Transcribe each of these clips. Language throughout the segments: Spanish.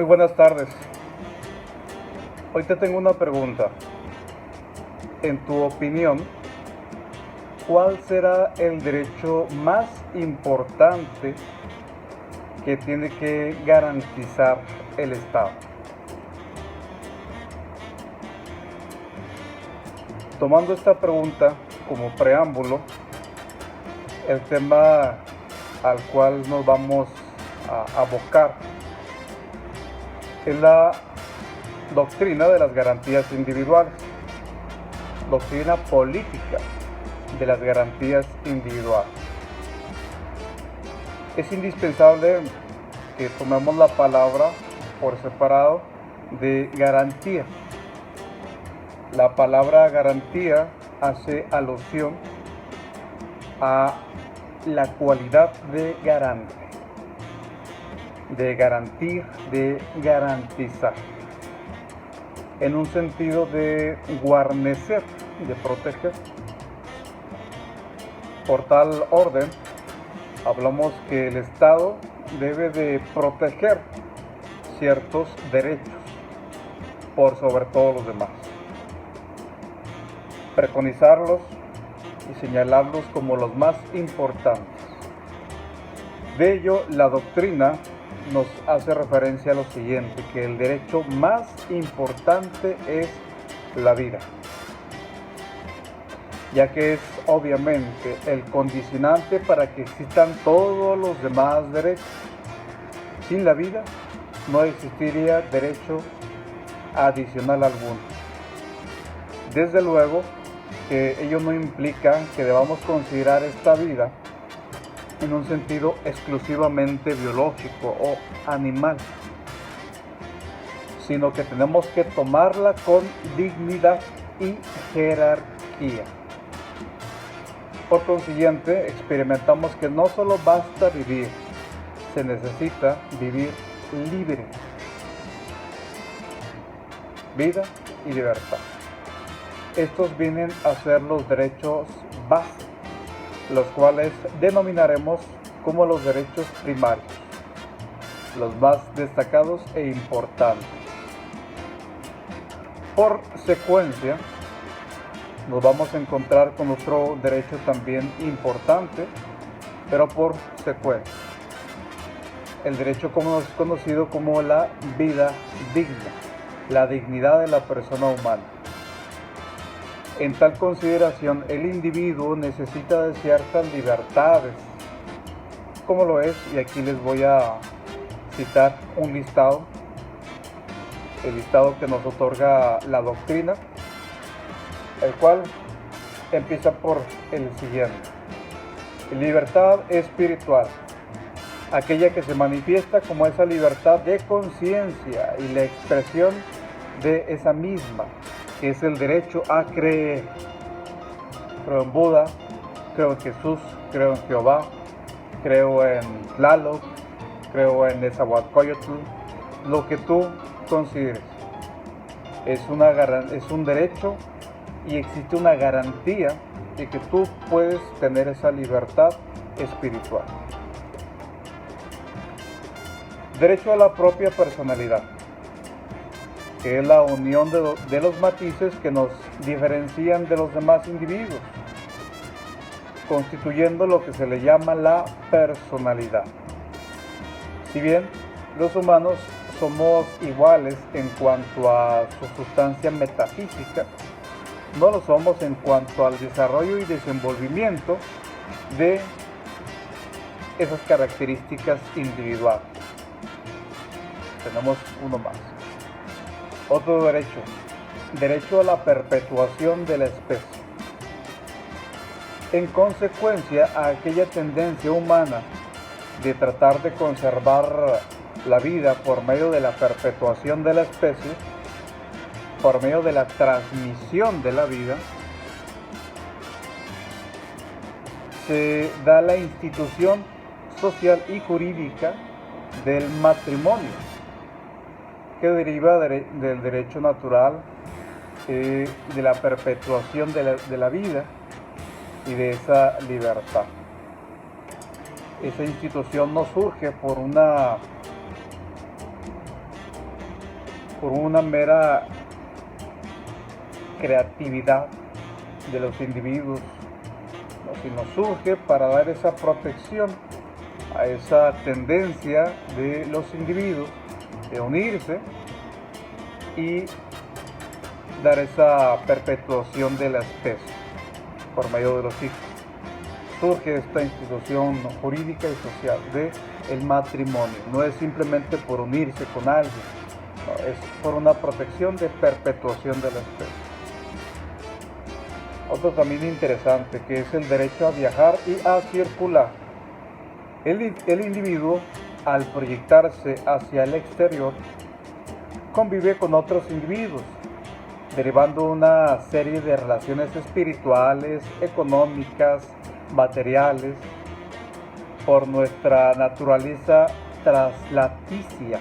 Muy buenas tardes. Hoy te tengo una pregunta. En tu opinión, ¿cuál será el derecho más importante que tiene que garantizar el Estado? Tomando esta pregunta como preámbulo, el tema al cual nos vamos a abocar es la doctrina de las garantías individuales, doctrina política de las garantías individuales. Es indispensable que tomemos la palabra por separado de garantía. La palabra garantía hace alusión a la cualidad de garante, de garantir, de garantizar, en un sentido de guarnecer, de proteger. Por tal orden, hablamos que el Estado debe de proteger ciertos derechos por sobre todos los demás, preconizarlos y señalarlos como los más importantes. De ello, la doctrina nos hace referencia a lo siguiente, que el derecho más importante es la vida, ya que es obviamente el condicionante para que existan todos los demás derechos. Sin la vida no existiría derecho adicional alguno. Desde luego que ello no implica que debamos considerar esta vida en un sentido exclusivamente biológico o animal, sino que tenemos que tomarla con dignidad y jerarquía. Por consiguiente, experimentamos que no solo basta vivir, se necesita vivir libre. Vida y libertad. Estos vienen a ser los derechos básicos, los cuales denominaremos como los derechos primarios, los más destacados e importantes. Por secuencia, nos vamos a encontrar con otro derecho también importante, pero por secuencia. El derecho conocido como la vida digna, la dignidad de la persona humana. En tal consideración, el individuo necesita de ciertas libertades, como lo es, y aquí les voy a citar un listado, el listado que nos otorga la doctrina, el cual empieza por el siguiente. Libertad espiritual, aquella que se manifiesta como esa libertad de conciencia y la expresión de esa misma, que es el derecho a creer. Creo en Buda, creo en Jesús, creo en Jehová, creo en Tlaloc, creo en Nezahualcóyotl, lo que tú consideres. Es un derecho y existe una garantía de que tú puedes tener esa libertad espiritual. Derecho a la propia personalidad, que es la unión de los matices que nos diferencian de los demás individuos, constituyendo lo que se le llama la personalidad. Si bien los humanos somos iguales en cuanto a su sustancia metafísica, no lo somos en cuanto al desarrollo y desenvolvimiento de esas características individuales. Tenemos uno más. Otro derecho, derecho a la perpetuación de la especie. En consecuencia a aquella tendencia humana de tratar de conservar la vida por medio de la perpetuación de la especie, por medio de la transmisión de la vida, se da la institución social y jurídica del matrimonio, que deriva del derecho natural, de la perpetuación de la vida y de esa libertad. Esa institución no surge por una por una mera creatividad de los individuos, ¿no? Sino surge para dar esa protección a esa tendencia de los individuos de unirse y dar esa perpetuación de la especie por medio de los hijos. Surge esta institución jurídica y social de el matrimonio. No es simplemente por unirse con alguien, no, es por una protección de perpetuación de la especie. Otro también interesante, que es el derecho a viajar y a circular. El individuo, al proyectarse hacia el exterior, convive con otros individuos, derivando una serie de relaciones espirituales, económicas, materiales, por nuestra naturaleza traslaticia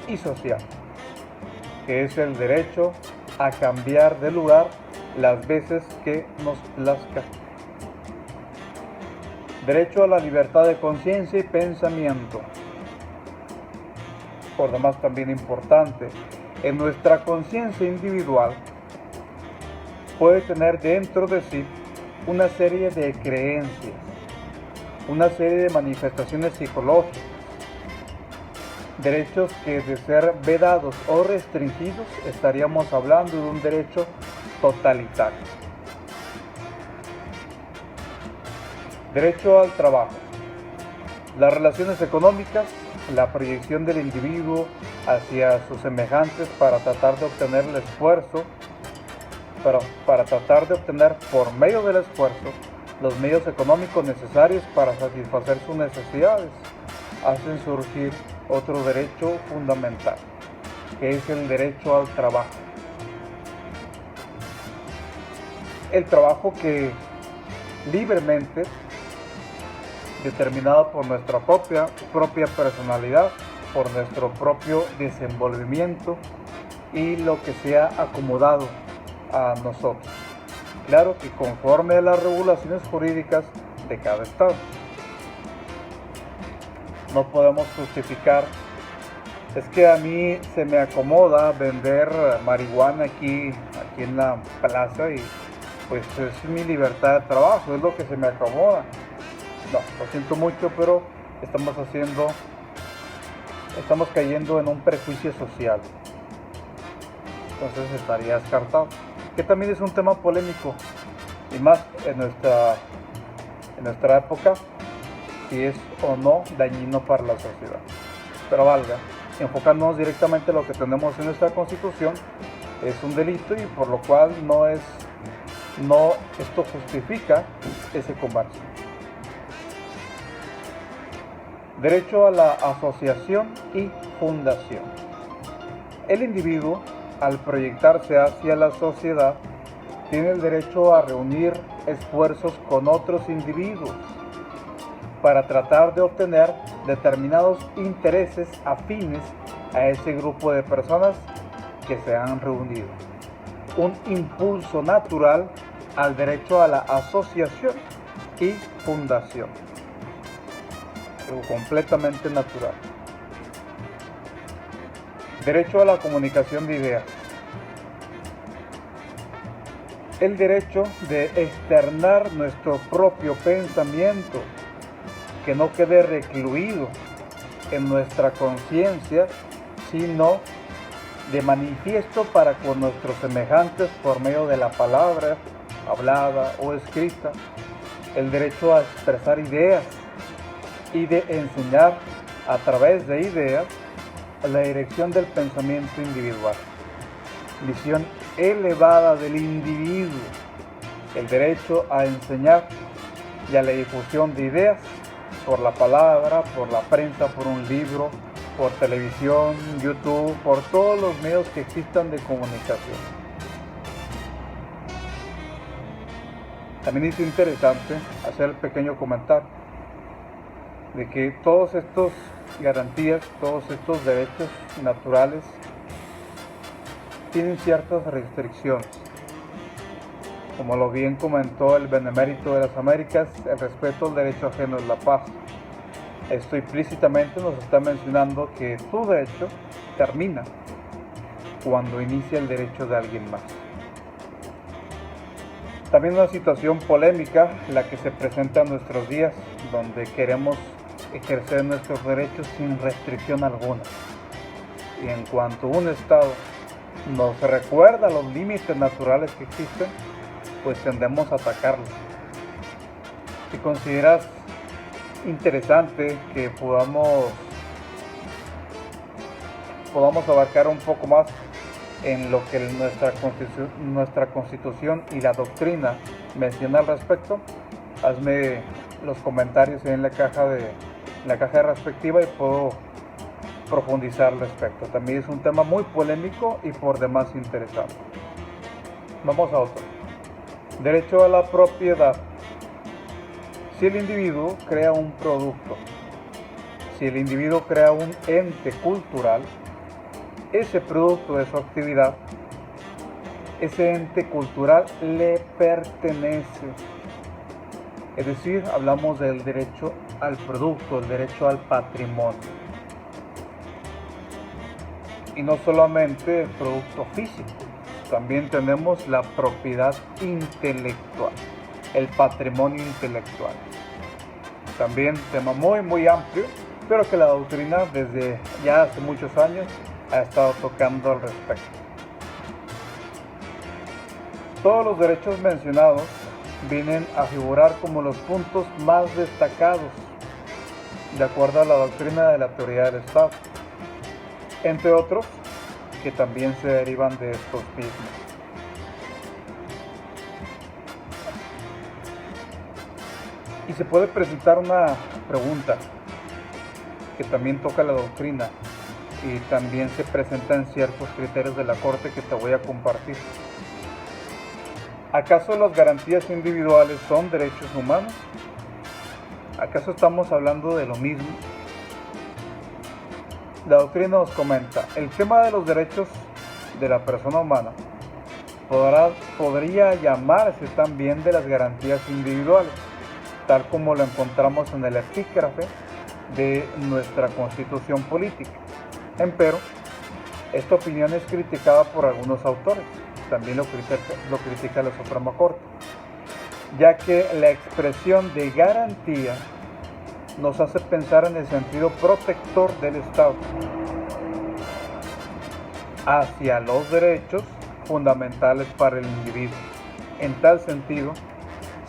y social, que es el derecho a cambiar de lugar las veces que nos plazca. Derecho a la libertad de conciencia y pensamiento. Por demás también importante, en nuestra conciencia individual puede tener dentro de sí una serie de creencias, una serie de manifestaciones psicológicas, derechos que de ser vedados o restringidos estaríamos hablando de un derecho totalitario. Derecho al trabajo. Las relaciones económicas, la proyección del individuo hacia sus semejantes para tratar de obtener el esfuerzo, para tratar de obtener por medio del esfuerzo los medios económicos necesarios para satisfacer sus necesidades, hacen surgir otro derecho fundamental, que es el derecho al trabajo. El trabajo que libremente, determinado por nuestra propia personalidad, por nuestro propio desenvolvimiento y lo que sea acomodado a nosotros. Claro que conforme a las regulaciones jurídicas de cada estado. No podemos justificar, es que a mí se me acomoda vender marihuana aquí en la plaza y pues es mi libertad de trabajo, es lo que se me acomoda. No, lo siento mucho, pero estamos cayendo en un prejuicio social. Entonces estaría descartado. Que también es un tema polémico, y más en nuestra época, si es o no dañino para la sociedad. Pero valga, enfocándonos directamente en lo que tenemos en nuestra Constitución, es un delito y por lo cual esto justifica ese comercio. Derecho a la asociación y fundación. El individuo, al proyectarse hacia la sociedad, tiene el derecho a reunir esfuerzos con otros individuos para tratar de obtener determinados intereses afines a ese grupo de personas que se han reunido. Un impulso natural al derecho a la asociación y fundación. Algo completamente natural. Derecho a la comunicación de ideas. El derecho de externar nuestro propio pensamiento, que no quede recluido en nuestra conciencia, sino de manifiesto para con nuestros semejantes por medio de la palabra hablada o escrita. El derecho a expresar ideas y de enseñar a través de ideas la dirección del pensamiento individual. Visión elevada del individuo, el derecho a enseñar y a la difusión de ideas por la palabra, por la prensa, por un libro, por televisión, YouTube, por todos los medios que existan de comunicación. También es interesante hacer el pequeño comentario de que todas estas garantías, todos estos derechos naturales tienen ciertas restricciones. Como lo bien comentó el Benemérito de las Américas, el respeto al derecho ajeno es la paz. Esto implícitamente nos está mencionando que tu derecho termina cuando inicia el derecho de alguien más. También una situación polémica la que se presenta en nuestros días, donde queremos ejercer nuestros derechos sin restricción alguna. Y en cuanto un Estado nos recuerda los límites naturales que existen, pues tendemos a atacarlos. Si consideras interesante que podamos abarcar un poco más en lo que nuestra constitución y la doctrina menciona al respecto, hazme los comentarios en la caja respectiva y puedo profundizar al respecto. También es un tema muy polémico y por demás interesante. Vamos a otro. Derecho a la propiedad. Si el individuo crea un producto, si el individuo crea un ente cultural, ese producto de su actividad, ese ente cultural le pertenece. Es decir, hablamos del derecho al producto, el derecho al patrimonio. Y no solamente el producto físico, también tenemos la propiedad intelectual, el patrimonio intelectual. También tema muy amplio, pero que la doctrina desde ya hace muchos años ha estado tocando al respecto. Todos los derechos mencionados vienen a figurar como los puntos más destacados de acuerdo a la doctrina de la teoría del Estado, entre otros que también se derivan de estos mismos. Y se puede presentar una pregunta que también toca la doctrina y también se presentan ciertos criterios de la Corte que te voy a compartir. ¿Acaso las garantías individuales son derechos humanos? ¿Acaso estamos hablando de lo mismo? La doctrina nos comenta, el tema de los derechos de la persona humana podría llamarse también de las garantías individuales, tal como lo encontramos en el epígrafe de nuestra Constitución política. Empero, esta opinión es criticada por algunos autores, también lo critica la Suprema Corte, ya que la expresión de garantía nos hace pensar en el sentido protector del Estado hacia los derechos fundamentales para el individuo. En tal sentido,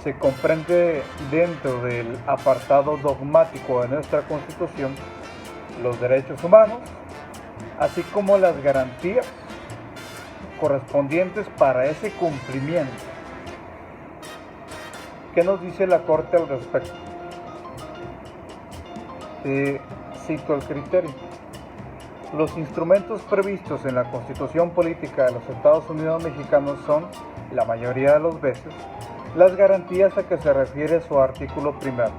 se comprende dentro del apartado dogmático de nuestra Constitución los derechos humanos, así como las garantías correspondientes para ese cumplimiento. ¿Qué nos dice la Corte al respecto? Cito el criterio. Los instrumentos previstos en la Constitución Política de los Estados Unidos Mexicanos son, la mayoría de las veces, las garantías a que se refiere su artículo primero.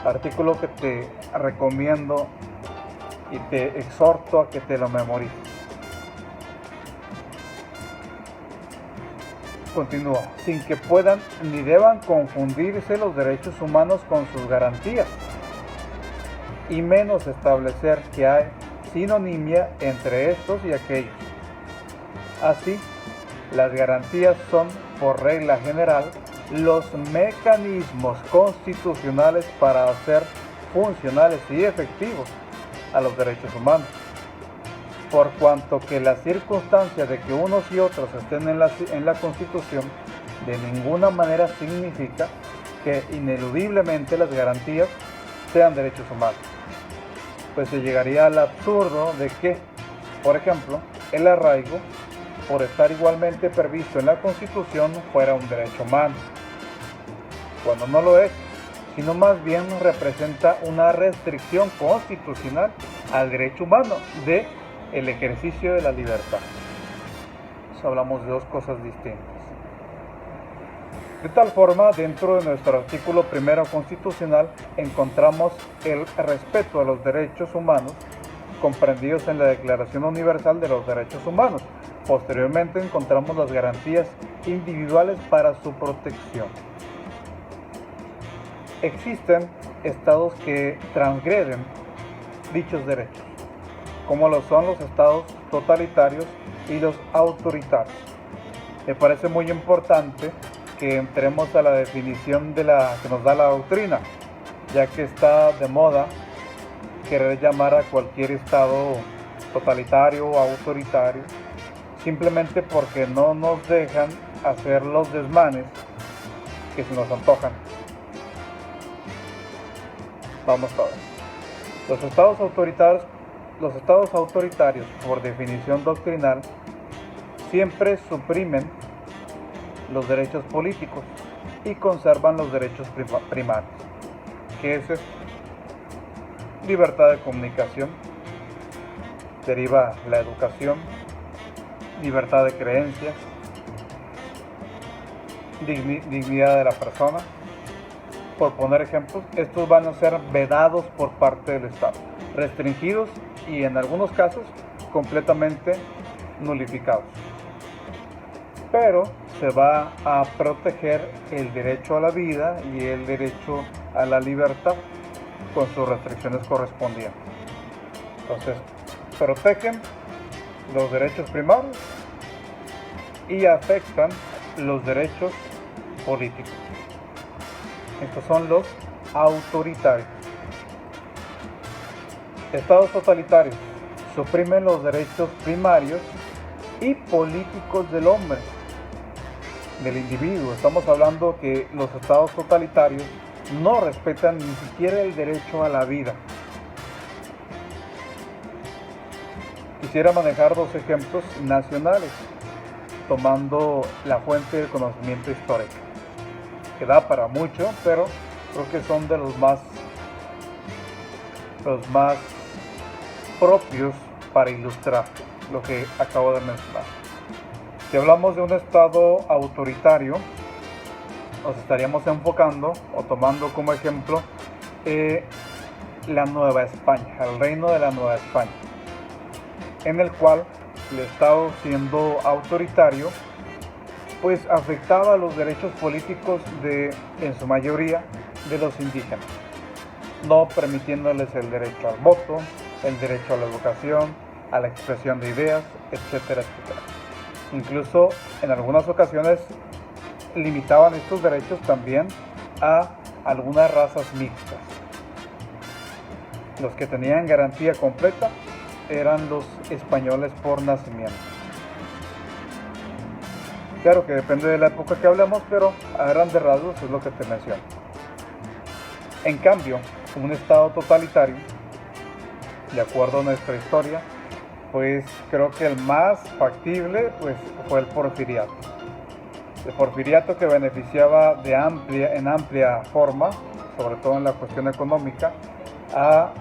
Artículo que te recomiendo y te exhorto a que te lo memorices. Continúa, sin que puedan ni deban confundirse los derechos humanos con sus garantías, y menos establecer que hay sinonimia entre estos y aquellos. Así, las garantías son, por regla general, los mecanismos constitucionales para hacer funcionales y efectivos a los derechos humanos, por cuanto que la circunstancia de que unos y otros estén en la Constitución de ninguna manera significa que ineludiblemente las garantías sean derechos humanos, pues se llegaría al absurdo de que, por ejemplo, el arraigo, por estar igualmente previsto en la Constitución, fuera un derecho humano, cuando no lo es, sino más bien representa una restricción constitucional al derecho humano de el ejercicio de la libertad. Entonces, hablamos de dos cosas distintas. De tal forma, dentro de nuestro artículo primero constitucional encontramos el respeto a los derechos humanos comprendidos en la Declaración Universal de los Derechos Humanos. Posteriormente encontramos las garantías individuales para su protección. Existen estados que transgreden dichos derechos, como lo son los estados totalitarios y los autoritarios. Me parece muy importante que entremos a la definición que nos da la doctrina, ya que está de moda querer llamar a cualquier estado totalitario o autoritario, simplemente porque no nos dejan hacer los desmanes que se nos antojan. Vamos a ver. Los estados autoritarios, por definición doctrinal, siempre suprimen los derechos políticos y conservan los derechos primarios. ¿Qué es esto? Libertad de comunicación, deriva la educación, libertad de creencias, dignidad de la persona. Por poner ejemplos, estos van a ser vedados por parte del Estado, restringidos y en algunos casos completamente nulificados. Pero se va a proteger el derecho a la vida y el derecho a la libertad con sus restricciones correspondientes. Entonces, protegen los derechos primarios y afectan los derechos políticos. Estos son los autoritarios. Estados totalitarios suprimen los derechos primarios y políticos del hombre, del individuo. Estamos hablando que los estados totalitarios no respetan ni siquiera el derecho a la vida. Quisiera manejar dos ejemplos nacionales, tomando la fuente del conocimiento histórico, que da para mucho, pero creo que son de los más propios para ilustrar lo que acabo de mencionar. Si hablamos de un estado autoritario, nos estaríamos enfocando o tomando como ejemplo la Nueva España, el reino de la Nueva España, en el cual el Estado, siendo autoritario, pues afectaba los derechos políticos en su mayoría, de los indígenas, no permitiéndoles el derecho al voto, el derecho a la educación, a la expresión de ideas, etcétera, etcétera. Incluso en algunas ocasiones limitaban estos derechos también a algunas razas mixtas. Los que tenían garantía completa eran los españoles por nacimiento. Claro que depende de la época que hablemos, pero a grandes rasgos es lo que te menciono. En cambio, un estado totalitario, de acuerdo a nuestra historia, pues creo que el más factible pues, fue el porfiriato. El porfiriato, que beneficiaba en amplia forma, sobre todo en la cuestión económica, a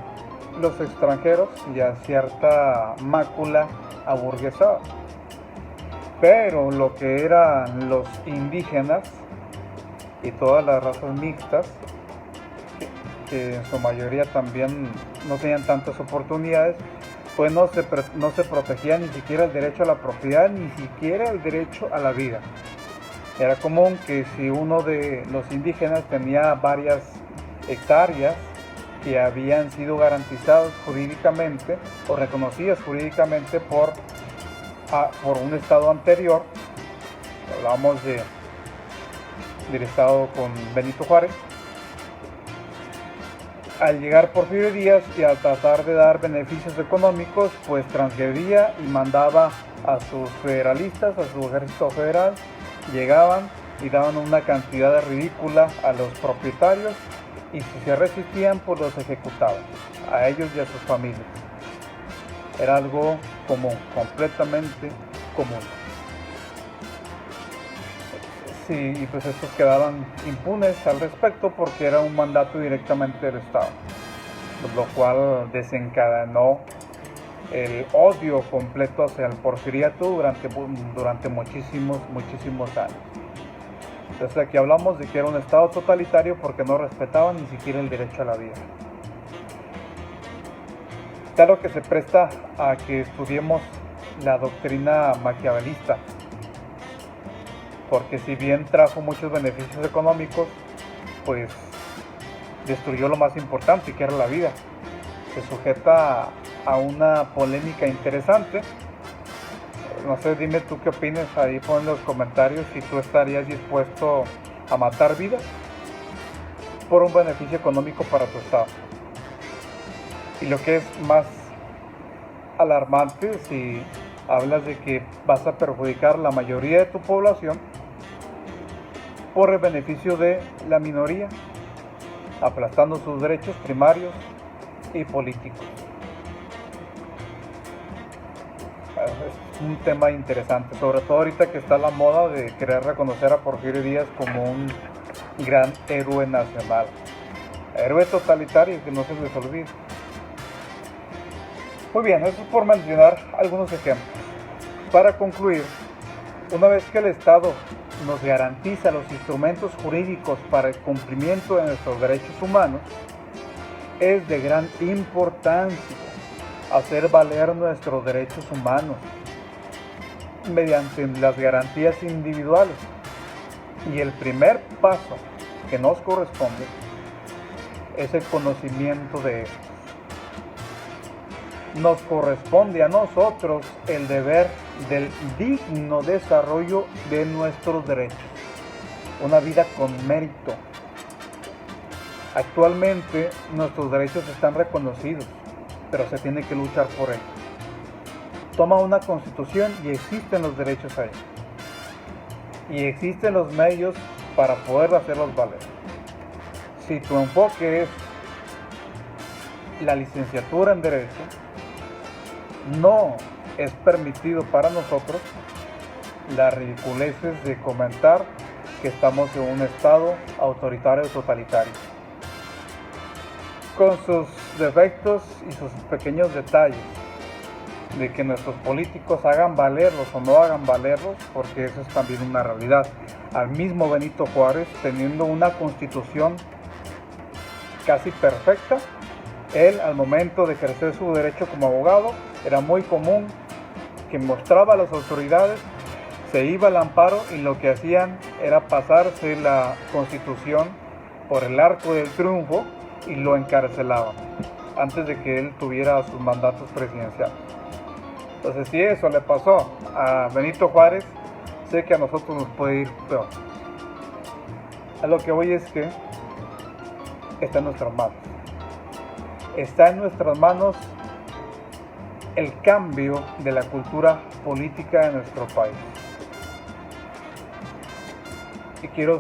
los extranjeros y a cierta mácula aburguesada. Pero lo que eran los indígenas y todas las razas mixtas, que en su mayoría también no tenían tantas oportunidades, pues no se protegía ni siquiera el derecho a la propiedad, ni siquiera el derecho a la vida. Era común que si uno de los indígenas tenía varias hectáreas que habían sido garantizadas jurídicamente o reconocidas jurídicamente por un estado anterior, hablamos del estado con Benito Juárez, al llegar Porfirio Díaz y al tratar de dar beneficios económicos, pues transgredía y mandaba a sus federalistas, a su ejército federal. Llegaban y daban una cantidad ridícula a los propietarios, y si se resistían, pues los ejecutaban, a ellos y a sus familias. Era algo común, completamente común. Sí, y pues estos quedaban impunes al respecto porque era un mandato directamente del Estado, lo cual desencadenó el odio completo hacia el porfiriato durante muchísimos años. Entonces aquí hablamos de que era un estado totalitario porque no respetaba ni siquiera el derecho a la vida. Claro que se presta a que estudiemos la doctrina maquiavelista, porque si bien trajo muchos beneficios económicos, pues destruyó lo más importante, que era la vida. Se sujeta a una polémica interesante. No sé, dime tú qué opinas, ahí pon en los comentarios si tú estarías dispuesto a matar vidas por un beneficio económico para tu estado. Y lo que es más alarmante, si hablas de que vas a perjudicar la mayoría de tu población por el beneficio de la minoría, aplastando sus derechos primarios y políticos. Es un tema interesante, sobre todo ahorita que está la moda de querer reconocer a Porfirio Díaz como un gran héroe nacional, héroe totalitario, que no se les olvide. Muy bien, eso es por mencionar algunos ejemplos. Para concluir, una vez que el Estado nos garantiza los instrumentos jurídicos para el cumplimiento de nuestros derechos humanos, es de gran importancia hacer valer nuestros derechos humanos mediante las garantías individuales. Y el primer paso que nos corresponde es el conocimiento de estos. Nos corresponde a nosotros el deber del digno desarrollo de nuestros derechos, una vida con mérito. Actualmente nuestros derechos están reconocidos, pero se tiene que luchar por ellos. Toma una constitución y existen los derechos ahí. Y existen los medios para poder hacerlos valer. Si tu enfoque es la licenciatura en Derecho, no es permitido para nosotros las ridiculeces de comentar que estamos en un estado autoritario o totalitario, con sus defectos y sus pequeños detalles, de que nuestros políticos hagan valerlos o no hagan valerlos, porque eso es también una realidad. Al mismo Benito Juárez, teniendo una constitución casi perfecta, él, al momento de ejercer su derecho como abogado, era muy común que mostraba a las autoridades, se iba al amparo y lo que hacían era pasarse la Constitución por el arco del triunfo y lo encarcelaban antes de que él tuviera sus mandatos presidenciales. Entonces, si eso le pasó a Benito Juárez, sé que a nosotros nos puede ir peor. A lo que voy es que está en nuestras manos. Está en nuestras manos el cambio de la cultura política de nuestro país. Y quiero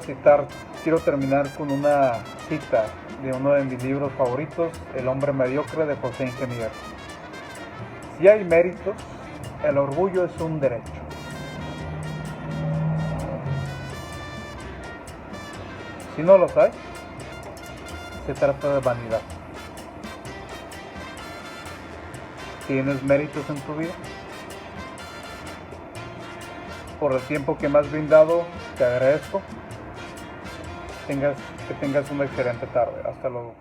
terminar con una cita de uno de mis libros favoritos, El hombre mediocre, de José Ingeniero. Si hay méritos, el orgullo es un derecho. Si no los hay, se trata de vanidad. ¿Tienes méritos en tu vida? Por el tiempo que me has brindado, te agradezco. Que tengas una excelente tarde. Hasta luego.